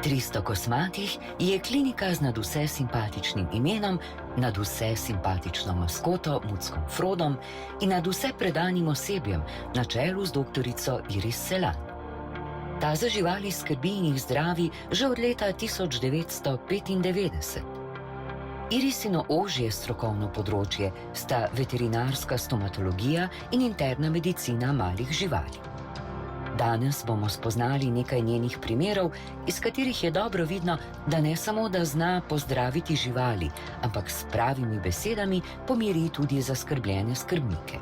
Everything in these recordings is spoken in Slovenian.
300 kosmatih je klinika z nadvse simpatičnim imenom, nadvse simpatično maskoto Muckom Frodom in nadvse predanim osebjem na čelu z doktorico Iris Selan. Ta za živali skrbi in jih zdravi že od leta 1995. Irisino ožje strokovno področje sta veterinarska stomatologija in interna medicina malih živali. Danes bomo spoznali nekaj njenih primerov, iz katerih je dobro vidno, da ne samo, da zna pozdraviti živali, ampak s pravimi besedami pomiri tudi zaskrbljene skrbnike.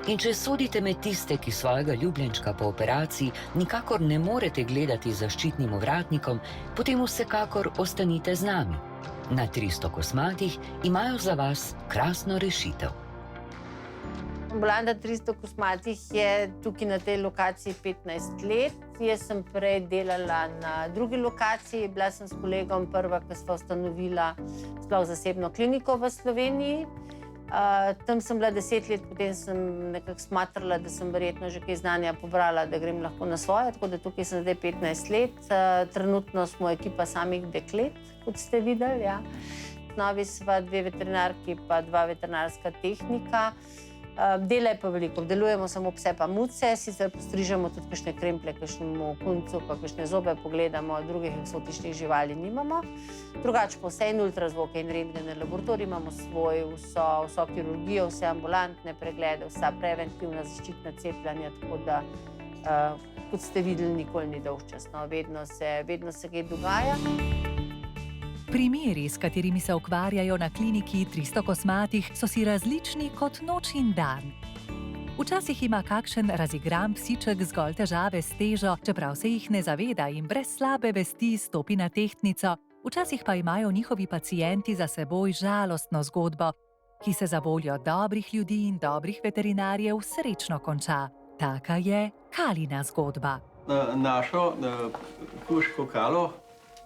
In če sodite med tiste, ki svojega ljubljenčka po operaciji nikakor ne morete gledati z zaščitnim ovratnikom, potem vsekakor ostanite z nami. Na 300 kosmatih imajo za vas krasno rešitev. Ambulanta 300 kosmatih je tukaj na tej lokaciji 15 let. Jaz sem prej delala na drugi lokaciji. Bila sem s kolegom prva, ki sva ustanovila sploh zasebno kliniko v Sloveniji. Tam sem bila 10 let, potem sem nekako smatrala, da sem verjetno že kaj znanja pobrala, da grem lahko na svoje, tako da tukaj sem zdaj 15 let. Trenutno smo ekipa samih deklet, kot ste videli. Ja. V osnovi sva 2 veterinarki pa 2 veterinarska tehnika. Dela je pa veliko, obdelujemo samo pse pa muce, sicer postrižemo tudi kakšne kremplje, kakšnemu kuncu, pa kakšne zobe pogledamo, drugih eksotičnih živali nimamo. Drugače pa vse in ultrazvoke in rentgene laboratorij imamo svoj, vso kirurgijo, vse ambulantne preglede, vsa preventivna zaščitna cepljenja, tako da, kot ste videli, nikoli ni dolgčas, no, vedno se kaj dogaja. Primeri, s katerimi se ukvarjajo na kliniki 300 kosmatih, so si različni kot noč in dan. Včasih ima kakšen razigran psiček zgolj težave s težo, čeprav se jih ne zaveda in brez slabe vesti stopi na tehtnico, včasih pa imajo njihovi pacienti za seboj žalostno zgodbo, ki se za voljo dobrih ljudi in dobrih veterinarjev srečno konča. Taka je Kalina zgodba. Našo kužko Kalo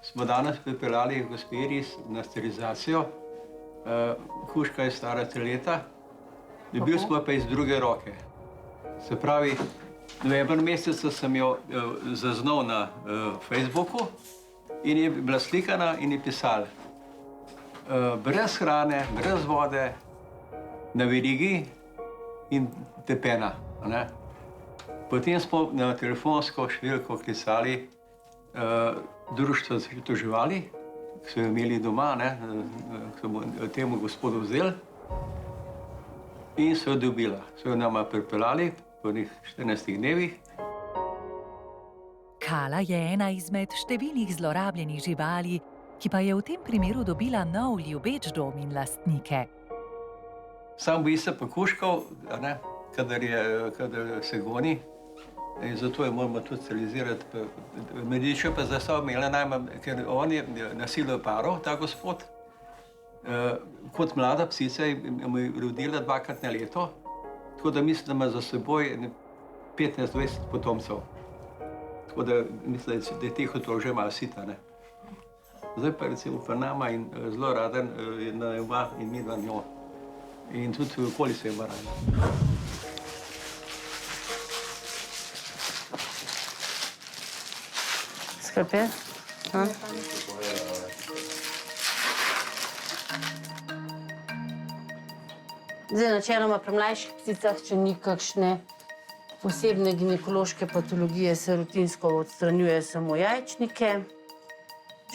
smo danes pripeljali gospe Iris na sterilizacijo. Kužka je stara 3 leta, dobil smo pa iz druge roke. Se pravi, november meseca sem jo zaznal na Facebooku in je bila slikana in je pisala brez hrane, brez vode, na verigi in tepena. Ne? Potem smo na telefonsko številko klicali društvo za zaščito živali, ki so jo imeli doma, ki so temu gospodu vzeli in so jo dobila. So jo nama pripeljali po 14 dnevih. Kala je ena izmed številnih zlorabljenih živali, ki pa je v tem primeru dobila nov ljubeč dom in lastnike. Sam boji se pa kužkov, kadar se goni. In zato jo moramo tudi sterilizirati. Mediče pa za sabo imela najmanj, ker on je nasilil parov, ta gospod. Kot mlada psica je rodila 2-krat na leto, tako da mislim, da ima za seboj 15-20 potomcev. Tako da mislim, da je teh otrok že malo sita. Zdaj pa recimo pa nama in zelo raden je na oba in mi dva njo. In tudi okoli se je barajno. Skrpe? Zdaj, načeloma pri mlajših psicah, če ni kakšne posebne ginekološke patologije, se rutinsko odstranjuje samo jajčnike.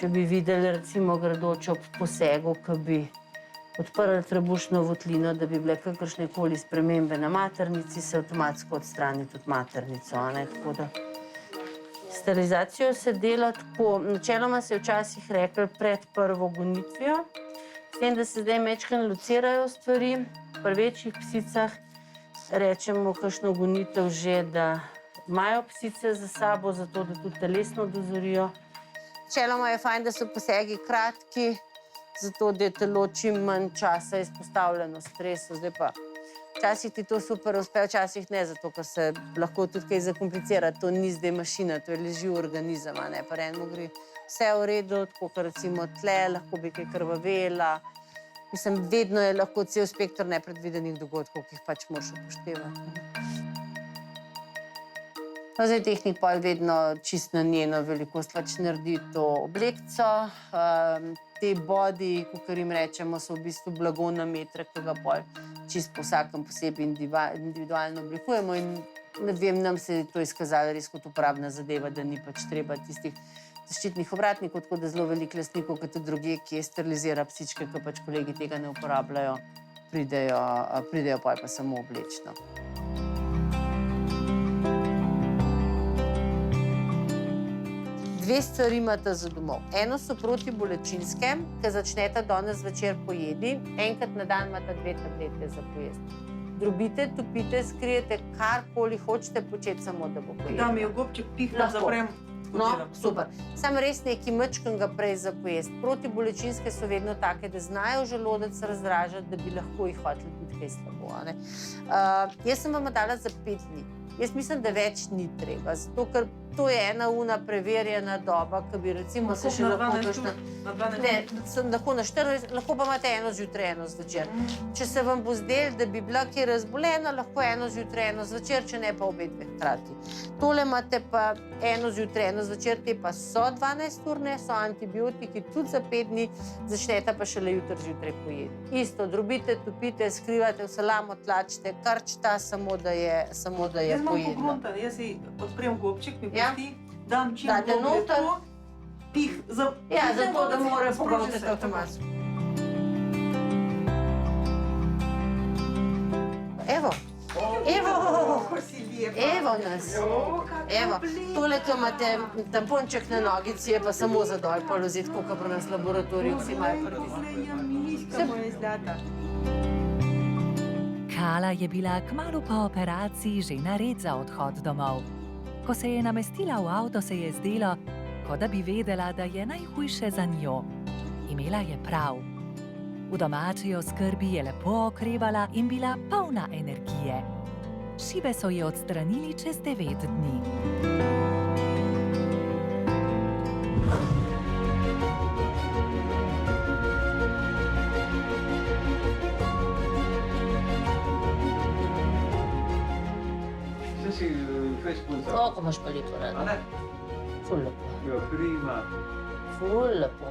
Če bi videli recimo gredoč ob posegu, ki bi odprli trebušno votlino, da bi bile kakršnekoli spremembe na maternici, se avtomatsko odstrani tudi maternico. Tako da sterilizacijo se dela tako, načeloma se je včasih rekli pred prvo gonitvijo, s tem, da se zdaj majčkeno locirajo stvari. Pri večjih psicah rečemo kakšno gonitev že, da imajo psice za sabo, zato da tudi telesno dozorijo. Načeloma je fajn, da so posegi kratki, zato da je telo čim manj časa izpostavljeno stresu. Zdaj pa včasih ti to super uspe, včasih ne, zato ker se lahko tudi kaj zakomplicira. To ni zdaj mašina, to je leži organizem, pa enemu gre vse v redu, tako kot recimo tle, lahko bi kaj krvavela. Mislim, vedno je lahko cel spektr nepredvidenih dogodkov, ki jih pač moraš upoštevati. No, zdaj tehnik pol vedno čist na njeno velikost naredi to oblekco. Te body, kakor jim rečemo, so v bistvu blago na metre, ki ga pol čist po vsakem posebej individualno oblikujemo in ne vem, nam se je to izkazalo res kot uporabna zadeva, da ni pač treba tistih zaščitnih ovratnikov, tako da zelo veliko lastnikov, kot tudi drugje, ki sterilizira psičke, ki pač kolegi tega ne uporabljajo, pridejo pol pa samo oblečno. Dve stvari imate za domov. Eno so protibolečinske, ki začnete danes zvečer pojedi. Enkrat na dan imate 2 tablete za pojesti. Drobite, topite, skrijete, karkoli hočete početi, samo da bo pojedla. Da mi je gobček pihnem, zaprem. No, super. Sam res nekaj mečkega prej za pojesti. Protibolečinske so vedno take, da znajo želodec razdražati, da bi lahko jih hoteli biti kaj slabo. Jaz sem vam dala za 5 dni. Jaz mislim, da več ni treba, zato ker to je ena preverjena doba, ki bi recimo se še lahko kakšna... Ne, lahko na 14, lahko pa imate eno zjutraj, eno zvečer. Če se vam bo zdelo, da bi bila kje razbolena, lahko eno zjutraj, eno zvečer, če ne pa obe dve hkrati. Tole imate pa eno zjutraj, eno zvečer, te pa so 12-urne, so antibiotiki tudi za 5 dni, začnete pa šele jutri zjutraj pojedi. Isto, drobite, topite, skrivate, v salamo tlačite, karčta, samo da je pojedla. Jaz imam pogruntan, jaz si odprem gobček, mi pusti, dam čim bolj to, pih, ja, zato, da mora pogruntati avtomatsko. Evo, evo nas. Evo, tole, ki imate tamponček na nogici, je pa samo za dol, pa vzeti, koliko pri nas laboratoriju vsi imajo pritisk. Kala je bila kmalu po operaciji že nared za odhod domov. Ko se je namestila v avto, se je zdelo, kot da bi vedela, da je najhujše za njo. Imela je prav. V domači oskrbi je lepo okrevala in bila polna energije. Šive so ji odstranili čez 9 dni. Si fejs punca. Koliko imaš pa lepo rada? A ne? Ful lepo. Jo, prima. Ful lepo.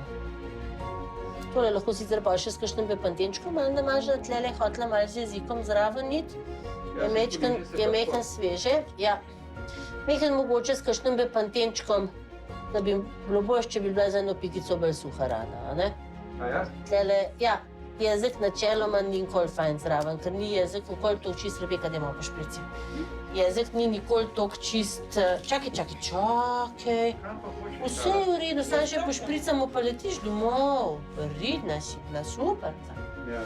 Tole lahko sicer pa še s kakšnim bepantenčkom malo namaža, tlele hotela malo z jezikom zraven iti. Je mehen sveže. Ja. Mehen mogoče s kakšnim bepantenčkom, da bi bilo boljše, če bi bila za eno pikico bolj suha rana, a ne? A ja? Tlele, ja. Jezik načeloma ni nikoli fajn zraven, ker ni jezik nikoli toliko čist, Rebeka, da imamo pa šprici. Jezik ni nikoli toliko čist... Čakaj. Vse je v redu, samo še pošpricamo pa letiš domov. Pridna si, bila super. Ja.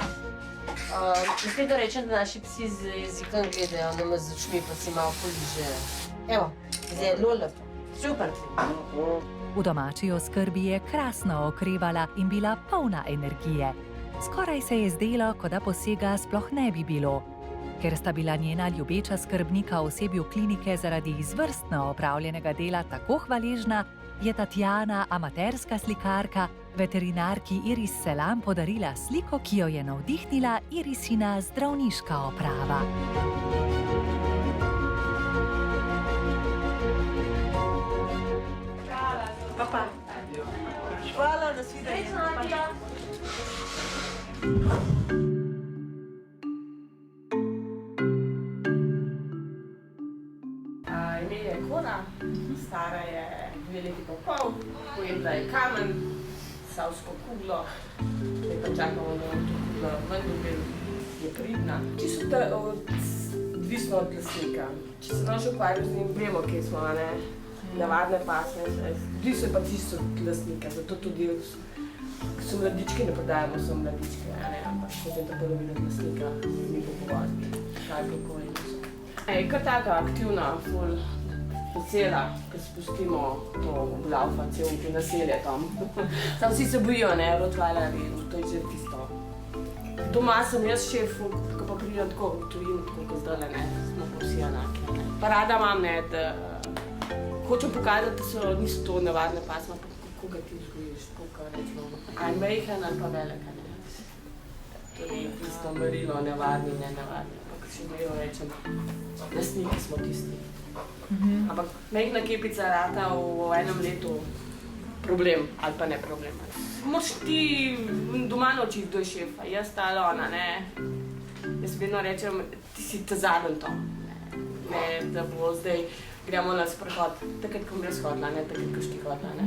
Mislim, da rečem, da naši psi z jezikom gledajo, nama z očmi pa si malo poližejo. Evo, zelo lepo. Super. V domači oskrbi je krasno okrevala in bila polna energije. Skoraj se je zdelo, kot da posega sploh ne bi bilo. Ker sta bila njena ljubeča skrbnika osebju klinike zaradi izvrstno opravljenega dela tako hvaležna, je Tatjana, amaterska slikarka, veterinarki Iris Selam podarila sliko, ki jo je navdihnila Irisina zdravniška oprava. Pa. Hvala, da si videli. Ime je Kona, stara je 2 leti pa pol, pojedla je kamen, savsko kuglo, zdaj pa čakamo, da to kuglo ven dobili, je pridna. Čisto odvisno od lastnika. Če se naš ukvarjamo z njim, vemo, kje smo, ne? Navadne pasme, odvisno je pa čisto od lastnika, zato tudi so mladičke, ne prodajamo so mladičke, ampak potem to polovino od lastnika ni pogovoriti, kaj kako in so. Je kar taka aktivna, ful vesela, ko spustimo to laufa, cel naselje tam. Tam vsi se bojijo, ne, rottweilerji, to je že tisto. Doma sem jaz šef, ko pa pridem tako v tujino, tako kot zdajle, ne, smo pa vsi enaki, ne. Pa rada imam, ne, da hočem pokazati, da niso to navadne pasme, kako ga ti vzgojiš, kako rečemo. Ali mejhen ali pa velik, ne. To ni tisto merilo, navadni, nenavadni. še zmeraj rečem, lastniki smo tisti. Ampak majhna kepica rata v enem letu problem ali pa ne problem. Moš ti doma naučiti, kdo je šef, jaz ta ali ona, ne. Jaz vedno rečem, ti si ta zadnji to. Ne, da bo zdaj gremo na sprehod, takrat, ko bi jaz hodila, ne takrat, ko ti hodila, ne.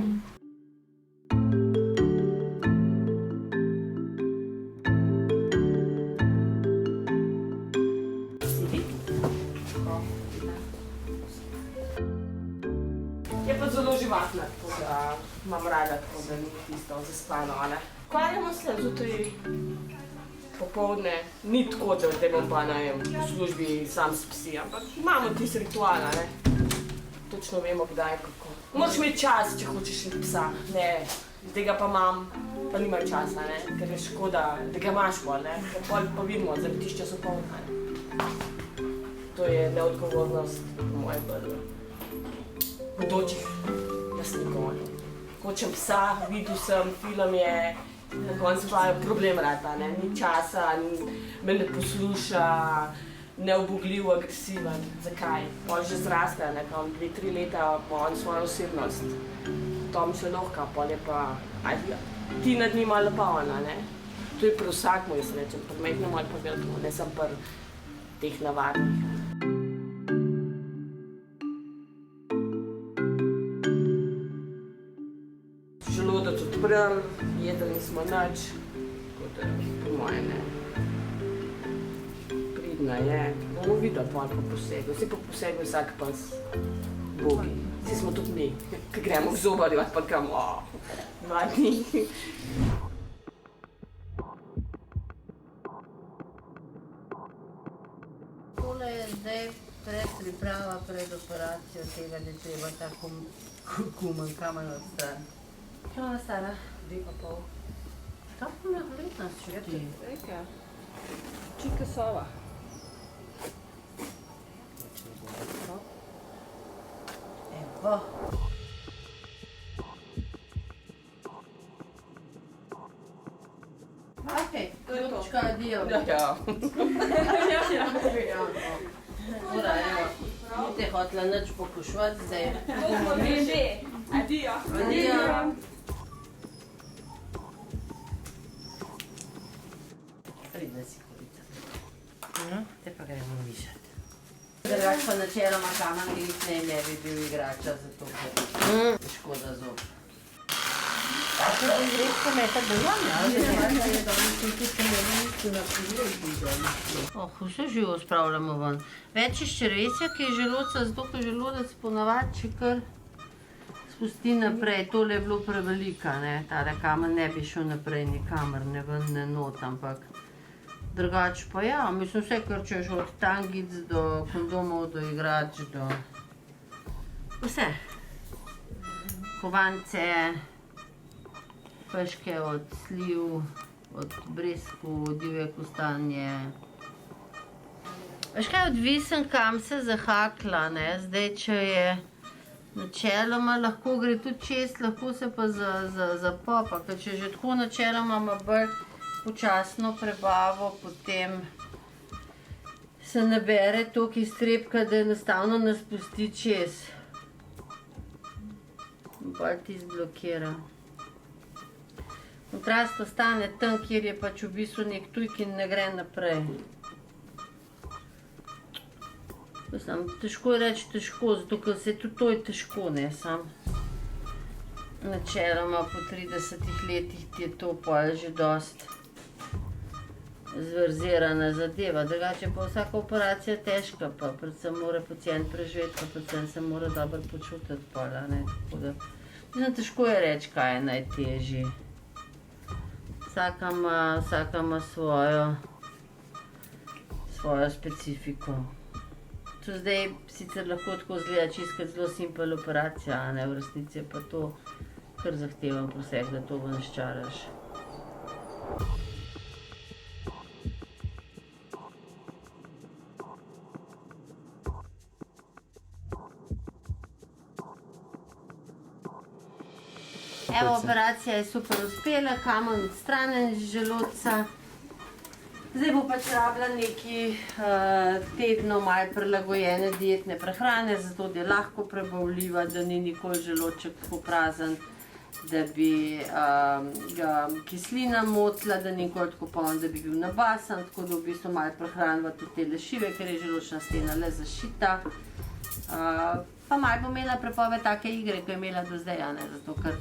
Je pa zelo živahna, tako da imam rada tako, da ni tisto zaspano, ne. Ukvarjamo se zjutraj, popoldne, ni tako, da bom pa v službi sam s psi, ampak imamo tisti ritual, ne. Točno vemo, kdaj, kako. Moraš imeti čas, če hočeš imeti psa, ne, tega pa imam, pa nimam časa, ne, ker je škoda, da ga imaš pol, ne, ker pol pa vidimo, da ti čas opolna, ne. To je neodgovornost moje bodočih lastnikov. Hočem psa, videl sem, film je, na koncu pa je problem rata, ne, ni časa, me ne posluša, neubogljiv, agresiven. Zakaj? Pol že zraste, ne, pa 2-3 leta ima on svojo osebnost. Tom še lahko, pol je pa, ti nad njim ali pa ona, ne. To je pri vsakmu, jaz rečem, pri majhnem ali pa velikem, ne sem pri teh navadnih. Želodec odprl, jedli smo nič, tako da po moje ne. Pridna je, bomo videli pol po posegu, vsi po posegu vsak pas bogi. Vsi smo tudi mi, ki gremo k zobarju, pa kam, 2 dni. Tole je zdaj predpriprava pred operacijo tega, da je treba tako gumen kamen odstraniti. Kaj ona stara? 2,5. Tako neverjetna čuti. Reka, čika sova. Evo. Okej, Ljubčka, adijo. Ja. Ura, evo. Ni te hotela nič pokušvati, zdaj. Adijo. Adijo. Pridna si kurica. Te pa gremo višati. Drugač pa načeloma kamen ne bi bil igrača, zato ker je škoda zob. To je redko meta vse živo spravljamo ven. Več iz črevesja, ki je želodca, zato ker želodec ponavadi še kar spusti naprej. Tole je bilo prevelika, ne. Tale kamen ne bi šel naprej nikamor, ne ven, ne not, ampak drugače pa ja, mislim vse, kar češ od tangic do kondomov, do igrač, do vse. Kovance, peške od sliv, od bresku, divje kostanje. Veš kaj, odvisen kam se zahakla, ne, zdaj če je načeloma lahko gre tudi čez, lahko se pa zapopa, ker če že tako načeloma ima bolj počasno prebavo, potem se nabere toliko iztrebka, da enostavno nas pusti čez. Bolj ti zblokira. Kontrast ostane tam, kjer je pač v bistvu nek tujk in ne gre naprej. Mislim, težko je reči težko, zato ker se tudi to je težko, ne, sam. Načeloma po 30 letih ti je to pol že dost zverzirana zadeva, drugače pa vsaka operacija težka, pa predvsem mora pacient preživeti, pa predvsem se mora dobro počutiti pol, ne, tako da. Mislim, težko je reči, kaj je najtežji. Vsaka ima svojo specifiko. To zdaj sicer lahko tako izgleda čisto zelo simpel operacija, a ne, v resnici je pa to kar zahteven poseg, da to ven ščaraš. Evo, operacija je super uspela, kamen odstranjen iz želodca. Zdaj bo pač rabila neki tedno malo prilagojene dietne prehrane, zato da je lahko prebavljiva, da ni nikoli želodček tako prazen, da bi ga kislina motila, da ni nikoli tako poln, da bi bil nabasan, tako da v bistvu malo prehranjeva tudi te lešive, ker je želodčna stena le zašita. Pa malo bo imela prepoved take igre, ko je imela do zdaj, zato ker,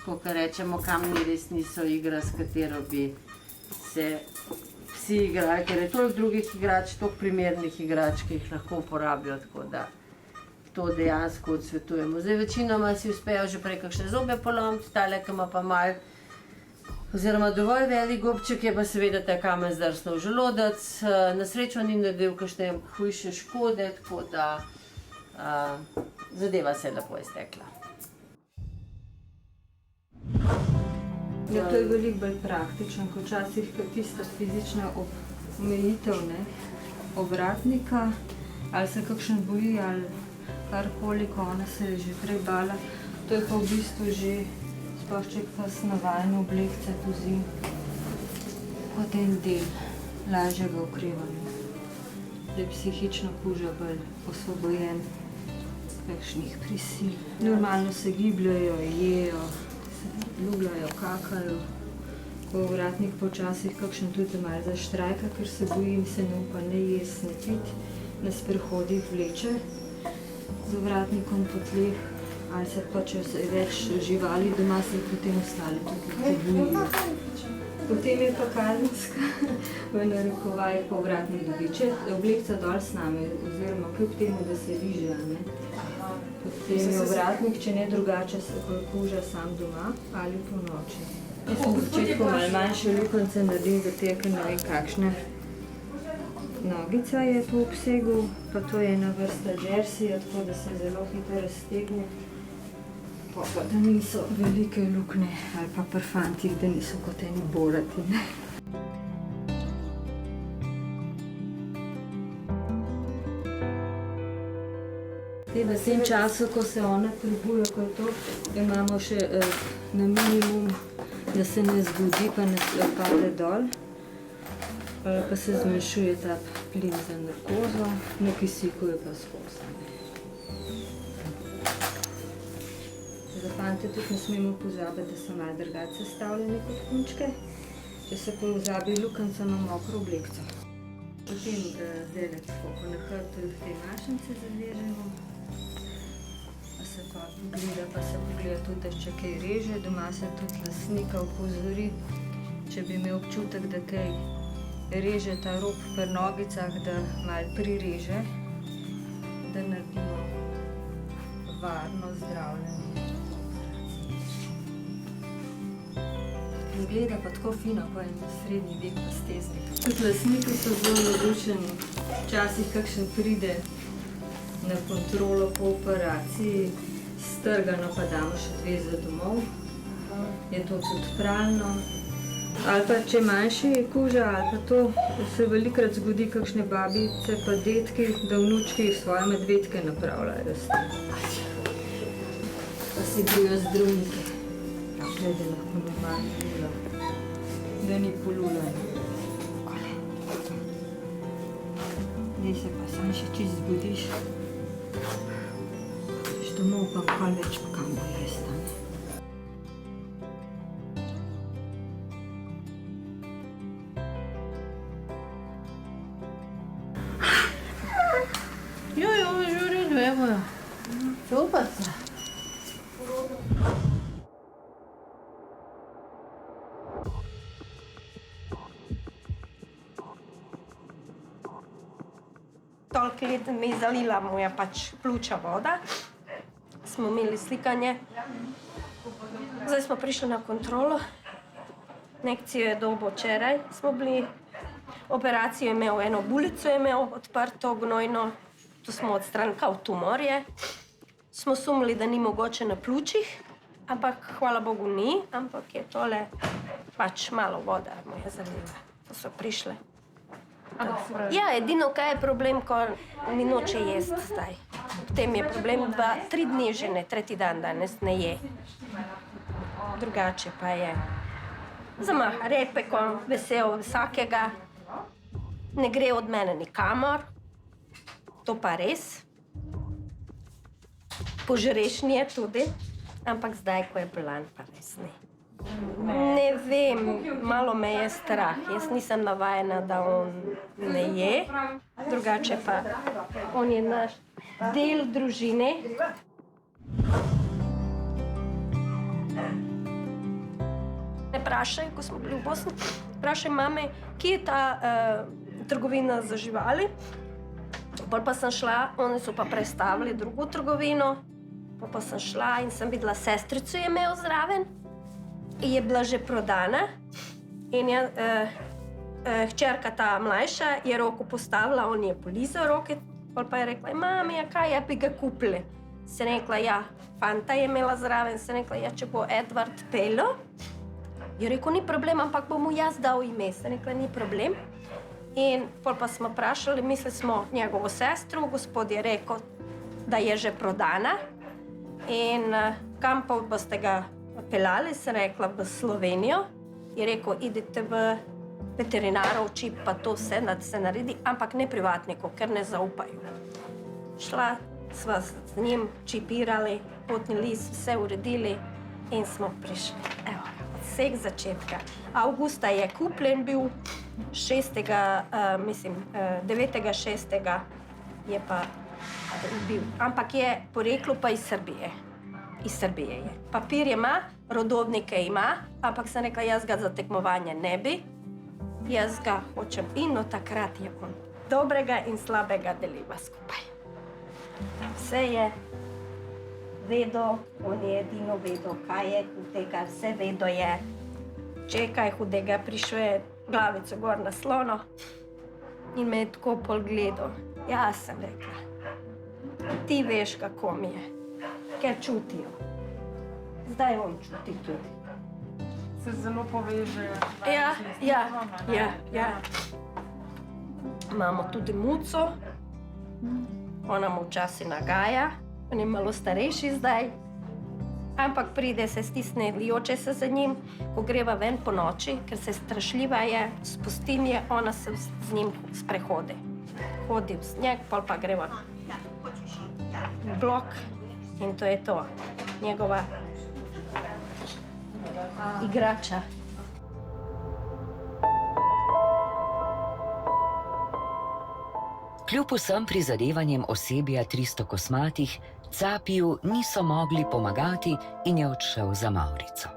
kot rečemo, kamni res niso igra, s katero bi se vsi igrali, ker je toliko drugih igrač, toliko primernih igrač, ki jih lahko uporabijo, tako da to dejansko odsvetujemo. Zdaj večinoma si uspejo že prej kakšne zobe polomiti, tale, ki ima pa malo, oziroma dovolj velik gobček, je pa seveda ta kamen zdrsnil v želodec. Na srečo ni naredil kakšne hujše škode, tako da zadeva se je lepo iztekla. Ja, to je veliko bolj praktično, kot včasih tista fizična omejitev, obratnika, ali se kakšen boji, ali karkoli, ko ona se je že prej bala. To je pa v bistvu že, sploh če pa se navajeno oblekce tuzi, kot en del lažjega okrevanja, da je psihično kuža bolj osvobojen kakšnih prisil. Normalno se gibljajo, jejo, ljubljajo, kakajo. Ko ovratnik počasih kakšen tudi malo zaštrajka, ker se boji in se ne upa ne jesti, ne piti, na sprehodih vleče z ovratnikom po tleh, ali se pa, če je več živali doma, se potem ostali tudi bojijo. Potem je pa kazenska, v narekovajih pa ovratnik dobi. Če oblekca dol s nami, oziroma kljub temu, da se riže, potem je ovratnik, če ne drugače, se kuža sam doma ali po noči. Jaz sem v začetku malo manjše lukance naredil, zato ker ne vem, kakšna nogica je po obsegu, pa to je ena vrsta jerseyja, tako da se zelo hitro raztegne. Pa da niso velike luknje, ali pa pri fantih, da niso kot eni borati. V tem času, ko se ona prebuja, ko je to, imamo še na minimum, da se ne zgodi, pa ne pade dol, pa se zmanjšuje ta plin za narkozo, na kisiku je pa skozi. Za fante tudi ne smemo pozabiti, da so malo drugače sestavljeni kot punčke. Če se pozabi lukanca na mokro oblekco. Potem zdaj tako, ko na hrbtu te mašnice zavežemo, pa se pogleda tudi, da če kaj reže, doma se tudi lastnika opozori, če bi imel občutek, da kaj reže ta rob pri nogicah, da malo prireže, da naredimo varno zdravljenje. Izgleda pa tako fino, ko je srednji vek pa steznik. Tudi lastniki so zelo navdušeni. Včasih kakšen pride na kontrolo po operaciji, strgano pa damo še 2 za domov. Je to tudi pralno. Ali pa če manjši je kuža, ali pa to se velikokrat zgodi kakšne babice pa detki, da vnučki svoje medvedke napravljajo. Pa si brijo zdravnike. Takle, da lahko normalno lula. Da ni polulano. Zdaj se pa sam še čist zbudiš. Domov pa kaj več pa kam bo jesti. Žuri, dve bojo. Super se. Toliko let me je zalila moja pač pljuča voda. Smo imeli slikanje. Zdaj smo prišli na kontrolo. Injekcijo je dobil včeraj. Smo bili, operacijo je imel, eno bulico je imel, odprto, gnojno. To smo odstranili kao tumorje. Smo sumili, da ni mogoče na pljučih, ampak hvala Bogu ni, ampak je tole pač malo voda mu je zalila. To so prišle. Ja, edino kaj je problem, ko ni noče jesti zdaj. Potem je problem 2-3 dni že ne, 3. dan danes ne je. Drugače pa je. Zamaha repeko, vesel vsakega, ne gre od mene nikamor, to pa res. Požrešnje tudi, ampak zdaj, ko je bolan, pa res ne. Ne vem, malo me je strah. Jaz nisem navajena, da on ne je. Drugače pa, on je naš del družine. Me vprašajo, ko smo bili v Bosni, vprašajo mame, kje je ta trgovina za živali. Pol pa sem šla, oni so pa prestavili drugo trgovino. Pol pa sem šla in sem videla, sestrico je imel zraven. In je bila že prodana. In je hčerka ta mlajša je roko postavila, on je polizal roke. Pol pa je rekla, mami, kaj ja bi ga kupili? Se rekla, ja, fanta je imela zraven. Se rekla, ja, če bo Edward pelil. Je rekel, ni problem, ampak bo mu jaz dal ime. Se rekla, ni problem. In pol pa smo vprašali, mislili smo njegovo sestro, gospod je rekel, da je že prodana. In kam pa boste ga peljali, sem rekla, v Slovenijo. Je rekel, idite v veterinarov čip, pa to vse se naredi, ampak ne privatnikov, ker ne zaupajo. Šla sva z njim, čipirali, potni list, vse uredili in smo prišli. Evo, od vseh začetka. Avgusta je kupljen bil, 9.6. je pa bil. Ampak je poreklo pa iz Srbije. Iz Srbije je. Papir ima, rodovnike ima, ampak sem rekla, jaz ga za tekmovanje ne bi. Jaz ga hočem in od takrat je on. Dobrega in slabega deliva skupaj. Vse je vedel, on je edino vedel, kaj je hudega, vse vedel je. Če je kaj hudega, prišel je glavico gor na slono in me je tako pol gledal. Jaz sem rekla, ti veš, kako mi je, ker čutijo. Zdaj on čuti tudi. Se zelo povežejo. Ja. Imamo tudi muco, ona mu včasih nagaja, on je malo starejši zdaj, ampak pride, se stisne, lijoče se za njim, ko greva ven po noči, ker se strašljiva je, spustim je, ona se z njim sprehodi. Hodi v sneg, pol pa greva v blok in to je to, njegova igrača. Kljub vsem prizadevanjem osebja 300 kosmatih, Capiju niso mogli pomagati in je odšel za Maurico.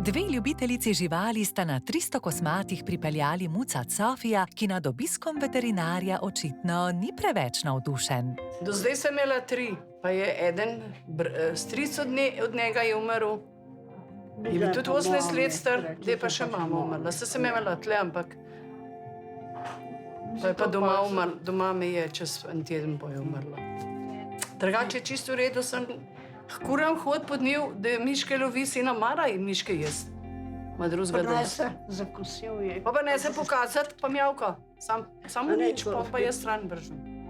Dve ljubiteljici živali sta na 300 kosmatih pripeljali muca Sofija, ki nad obiskom veterinarja očitno ni preveč navdušen. Do zdaj sem imela 3, pa je eden stric od njega je umrl. Je bil tudi 18 let star, zdaj pa še mama umrla. Sem imela tle, ampak pa je pa doma umrla. Doma me je čez en teden boje umrla. Drugače čisto v redu sem. Kuram hod pod njo, da miške lovi, sina mara in miške jest. Ma drugega da. Pa ne se zakusil je. Pa ne se pokazati, pa mjavka. Samo nič, pa je stran bržen.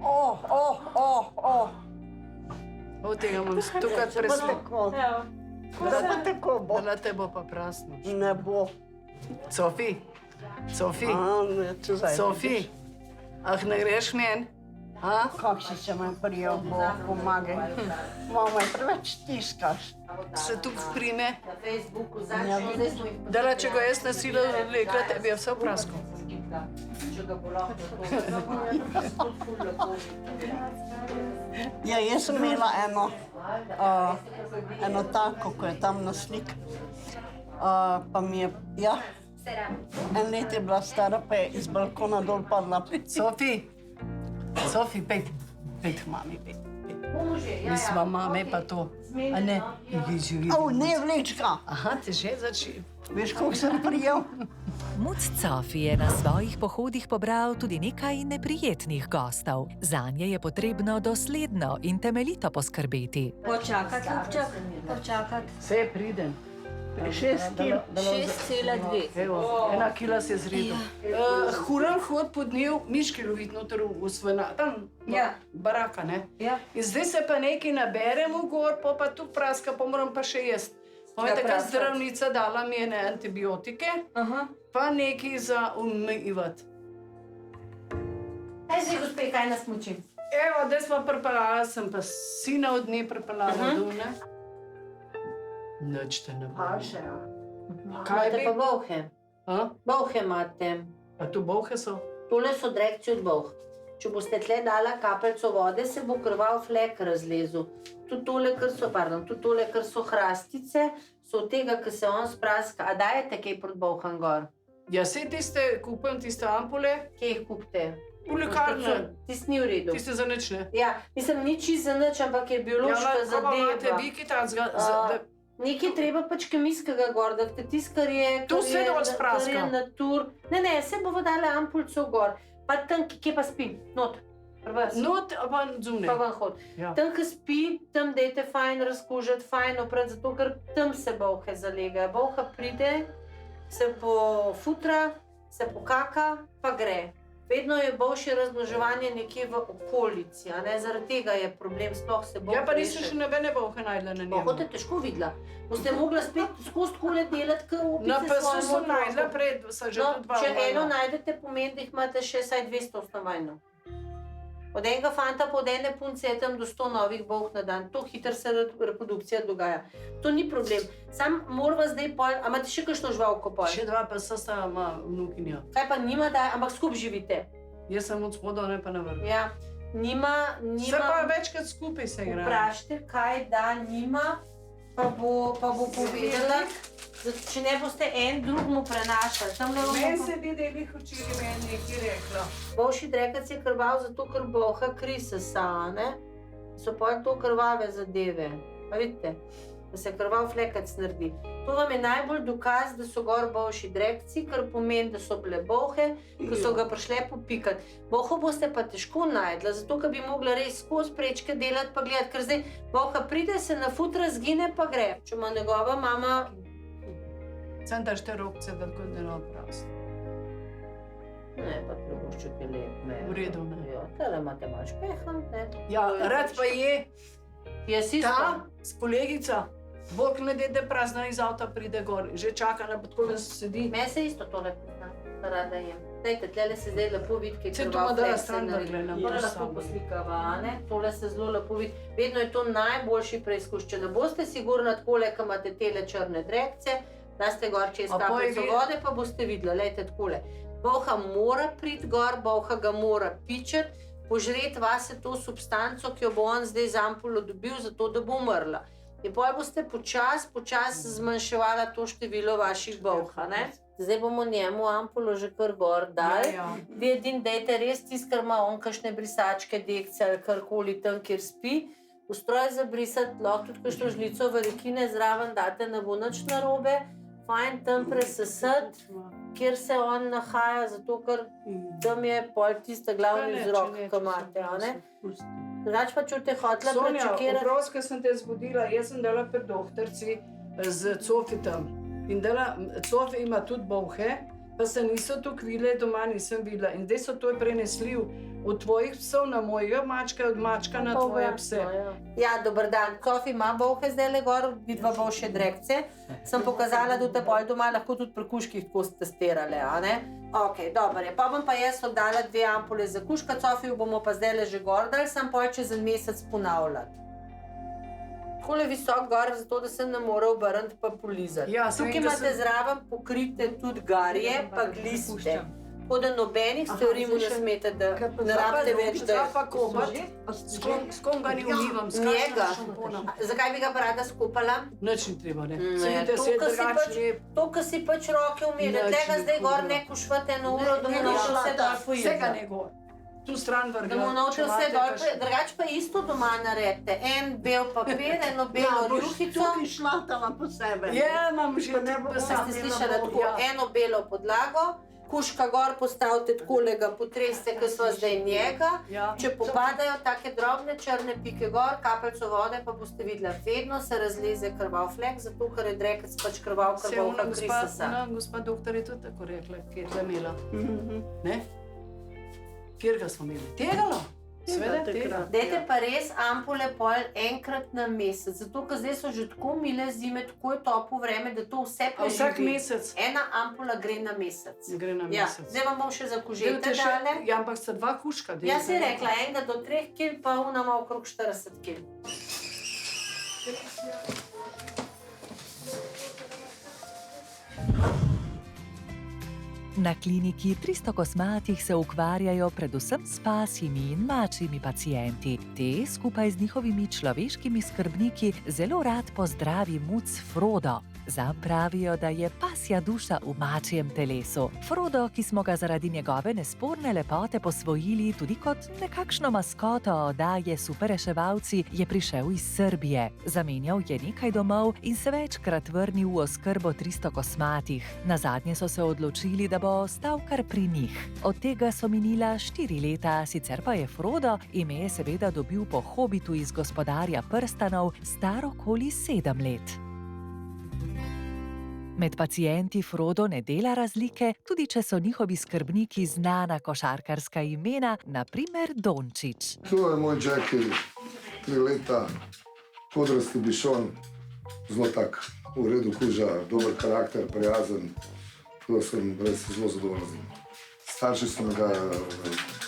Od tega imam tukaj prespo. Da pa tako bo. Da te bo pa prasno. Ne bo. Sofi, Sofi, ne greš meni? Kako si se me prijel, bo pomagaj. Mama je preveč tiskaš. Se tu prime. Dala, če ga jaz nasila lekla, tebi je vse v prasku. Ja, jaz sem imela eno tako, ko je tam na slik. Pa mi je, ja, en let je bila stara, pa je iz balkona dol padla. Sofi, pejt mami, pejt. Mi sva mame pa to, a ne, jih živi. Ne vlečka. Aha, te že začeli. Veš, koliko sem prijel? Muc Cofi je na svojih pohodih pobral tudi nekaj neprijetnih gostov. Zanje je potrebno dosledno in temeljito poskrbeti. Počakati, Ljubček, počakati. Vse pridem. 6 kil. 6,2. Evo, 1 kila se zredil. Huram hod po dnev, miške lovit noter v svoj, tam baraka, ne? In zdaj se pa nekaj naberemo gor, pa tu praska, pa moram pa še jesti. Taka zdravnica dala mi ene antibiotike, pa nekaj za umivati. Zdaj, gospe, kaj nas muči? Evo, da smo pripeljala, sem pa sina od nje pripeljala dol, ne? Nič te ne bo. Imate pa bolhe. Bolhe imate. A tu bolhe so? Tole so drekci od bolh. Če boste tle dala kapelco vode, se bo krvav flek razlezel. Tudi tole, kar so hrastice, so od tega, ki se on spraska. A dajete kaj proti bolham gor? Ja, se kupujem tiste ampule. Kje jih kupite? V lekarni. Tiste ni v redu. Tiste za nič, ne? Ja, mislim, ni čisto za nič, ampak je biološka zadeva. Ja, imate vi kaj tacga? Nekaj treba pač kemijskega gor, da tisto, kar je... Tu se dol spraska. Ne, se bo dala ampulco gor. Pa tam, kje pa spi? Not. Not, pa zunaj. Pa van hod. Tam, ki spi, tam dejte fajn razkužati, fajn oprati, zato ker tam se bolhe zalega. Bolha pride, se pofutra, se pokaka, pa gre. Vedno je boljše razmnoževanje nekje v okolici, a ne? Zaradi tega je problem, sploh se bolj Ja, pa nisem še nobene bolhe najdla na njemu. Bolho te težko videla. Boste mogla spet skozi takole delati, kot opice Na svojemu pasu sem najdla pred, so že tudi dva Če eno najdete, pomeni, da jih imate še vsaj 200 osnovajno. Od enega fanta pa od ene punce je tam do 100 novih bolh na dan. To hitro se reprodukcija dogaja. To ni problem. Sam morava zdaj pol... A imate še kakšno živalko pol? Še dva pa sta ima vnukinja. Kaj pa nima, ampak skupaj živite? Jaz sem od spodov, ne pa na vrhu. Ja, nima... Se pa večkrat skupaj se igra. Vprašajte, kaj da nima, pa bo povedala. Če ne boste en drugmu prenašali. Meni se bi, da je bih včeraj meni nekaj rekla. Bolši drekac je krvav zato, ker bolha kri sesa, ne? So pa to krvave zadeve. A vidite, da se krvav flekac naredi. To vam je najbolj dokaz, da so gor bolši drekci, kar pomeni, da so bile bolhe, ko so ga prišle popikati. Bolho boste pa težko najdla, zato, ker bi mogla res skozi prečke delati pa gledati, ker zdaj bolha pride, se nafutra, zgine pa gre. Če ima njegova mama... Sem daš te rokce, da tako ne naprosto. Ne, pa trebušček je lep, ne. V redu, ne. Ja, tale imate malo špeha, ne. Ja, rad pa je. Je sisto. Ta, s kolegica, Bog ne da prazna iz avta pride gor. Že čaka na tako, da sedi. Meni se isto tole pozna, rada jem. Dajte, tlele se zdaj lepo vidi, kaj Se to da stran da gledam. Tole lahko poslikava, ne? Tole se zelo lepo vidi. Vedno je to najboljši preizkus. Če ne boste sigurna takole, ko imate tele črne drekce, daste gor čez kapljico vode, pa boste videla, lejte takole. Bolha mora priti gor, bolha ga mora pičati, požreti vase to substanco, ki jo bo on zdaj z ampulo dobil, zato da bo umrla. In potem boste počas zmanjševala to število vaših bolha, ne? Zdaj bomo njemu ampulo že kar gor dali. Vi edin dejte res tisto, kar ima on kakšne brisačke, dekce ali karkoli tam, kjer spi. V stroj za brisati, lahko tudi kakšno žlico varikine zraven date, ne bo nič narobe. Fajn tam presesati, kjer se on nahaja, zato ker tam je pol tista glavni vzrok, ki imate, a ne? Drugač pa, če te hotela prečakirati... Sonja, oprost, ko sem te zbudila, jaz sem dala pri doktorci z Cofitom. In Cofi ima tudi bolhe, pa se niso tukaj videle, doma nisem videla. In zdaj so to prenesljiv od tvojih psov na mojega mačka, od mačka na tvoje pse. Ja, dober dan. Cofi ima bolhe zdajle gor, vidva bolše drekce. Sem pokazala, da te pol doma lahko tudi pri kuških tako testirale, a ne? Ok, dober je. Pa bom pa jaz oddala 2 ampule za kuška, Cofiju bomo pa zdajle že gor dali, sam pol čez en mesec ponavljati. Takole visok gor, zato da se ne more obrniti pa polizati. Ja, tukaj imate zraven pokrite tudi garje pa gliste. Tako da nobenih stvari mu ne smete, da ne rabite več, da... Zdaj pa kopati, s kom ga ni umivam, s Njega. kakšnim šamponom. Zakaj bi ga pa rada skupala? Nič ni treba, ne. To, ko si pač roke umire, tega zdaj gor ne kušvate 1 uro, da mu noče vse dol poizda. Vsega ne gor. tu stran Da vrgla. mu naučil vse dol, drugače pa isto doma naredite. En bel papir, eno belo rjuhico. Tu bi šla tam po sebe. Ja, imam že Ste slišali tako, eno belo podlago, kuška gor postavite takole, ga potreste, ko so zdaj njega. Če popadajo take drobne črne pike gor, kapljico vode, pa boste videla, vedno se razleze krvav flek, zato ker je drekec pač krvav krisasa. Gospa doktor je tudi tako rekla, kjer ga imela. Ne? Kjer ga smo imeli? Tegalo? Sveda tega. Dajte pa res ampule pol enkrat na mesec, zato ker zdaj so že tako mile zime, tako je toplo vreme, da to vse preživi. Vsak mesec? Ena ampula gre na mesec. Gre na mesec. Zdaj vam bom še za kožete dale. Ja, ampak sta 2 kuška. Jaz si rekla, enega do 3 kil, pa una ima okrog 40 kil. Na kliniki 300 kosmatih se ukvarjajo predvsem s pasjimi in mačjimi pacienti. Te skupaj z njihovimi človeškimi skrbniki zelo rad pozdravi muc Frodo. Zanj pravijo, da je pasja duša v mačjem telesu. Frodo, ki smo ga zaradi njegove nesporne lepote posvojili tudi kot nekakšno maskoto oddaje Superreševalci, je prišel iz Srbije. Zamenjal je nekaj domov in se večkrat vrnil v oskrbo 300 kosmatih. Nazadnje so se odločili, da bo ostal kar pri njih. Od tega so minila 4 leta, sicer pa je Frodo ime seveda dobil po hobitu iz Gospodarja prstanov, star okoli 7 let. Med pacienti Frodo ne dela razlike, tudi če so njihovi skrbniki znana košarkarska imena, na primer Dončić. To je moj Jackie, 3 leta, odrasli bišon, zelo tak, v redu kuža, dober karakter, prijazen, to sem res zelo zadovoljen. Starši so mi ga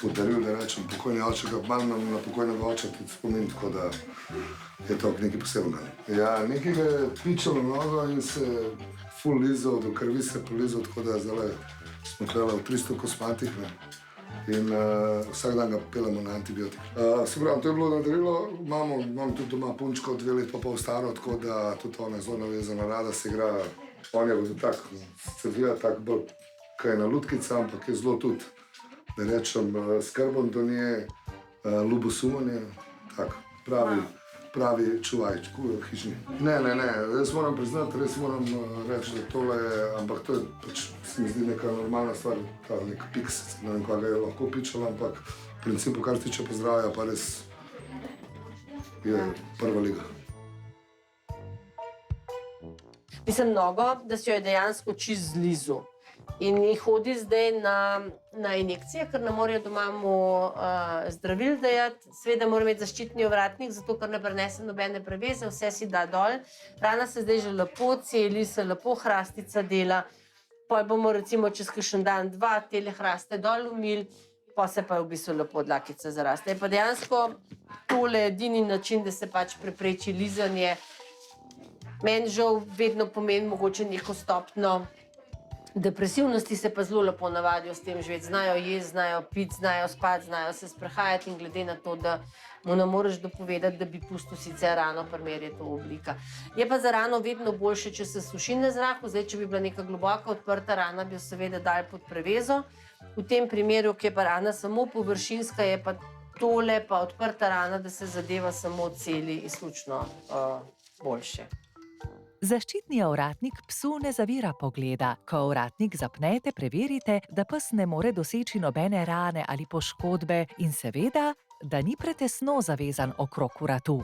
podarili, da rečem, pokojni oče, ga malo na pokojnega oča tudi spomin, tako da je to nekaj posebnega. Ja, nekaj ga je pičalo nogo in se ful lizal, do krvi se polizal, tako da zdaj smo kleli v 300 kosmatih in vsak dan ga pelamo na antibiotik. Se pravi, to je bilo nadarilo, imam tudi doma punčko, 2 let pa pol staro, tako da tudi ona je zelo navezana, rada se igra. On je tak, se vija tak bolj, kaj je na lutkica, ampak je zelo tudi, da rečem, skrben do nje, ljubosumanje, tak, pravi čuvaj, hišni. Ne, jaz moram priznati, res moram reči, da tole je, ampak to je pač, se mi zdi neka normalna stvar, ta nek piks, ne vem, kaj ga je lahko pičala, ampak v principu, kar se tiče pozdravja, pa res je prva liga. Mislim mnogo, da si jo je dejansko čist zlizu. In ji hodi zdaj na injekcije, ker ne morejo doma mu zdravil dajati. Seveda mora imeti zaščitni ovratnik, zato ker ne prenese nobene preveze, vse si da dol. Rana se zdaj že lepo celi, se lepo hrastica dela. Pol bomo recimo čez kakšen dan 2 tele hraste dol umili, pa se pa v bistvu lepo dlakica zaraste. Je pa dejansko tole edini način, da se pač prepreči lizanje. Meni žal vedno pomeni mogoče neko stopnjo depresivnosti, se pa zelo lepo navadijo s tem živeti. Znajo jesti, znajo piti, znajo spati, znajo se sprehajati in glede na to, da mu ne moreš dopovedati, da bi pustil sicer rano, primer je to oblika. Je pa za rano vedno boljše, če se suši na zraku. Zdaj, če bi bila neka globoka odprta rana, bi jo seveda dali pod prevezo. V tem primeru, ki je pa rana samo površinska, je pa tole pa odprta rana, da se zadeva samo celi, izključno boljše. Zaščitni ovratnik psu ne zavira pogleda. Ko ovratnik zapnete, preverite, da pes ne more doseči nobene rane ali poškodbe in seveda, da ni pretesno zavezan okrog vratu.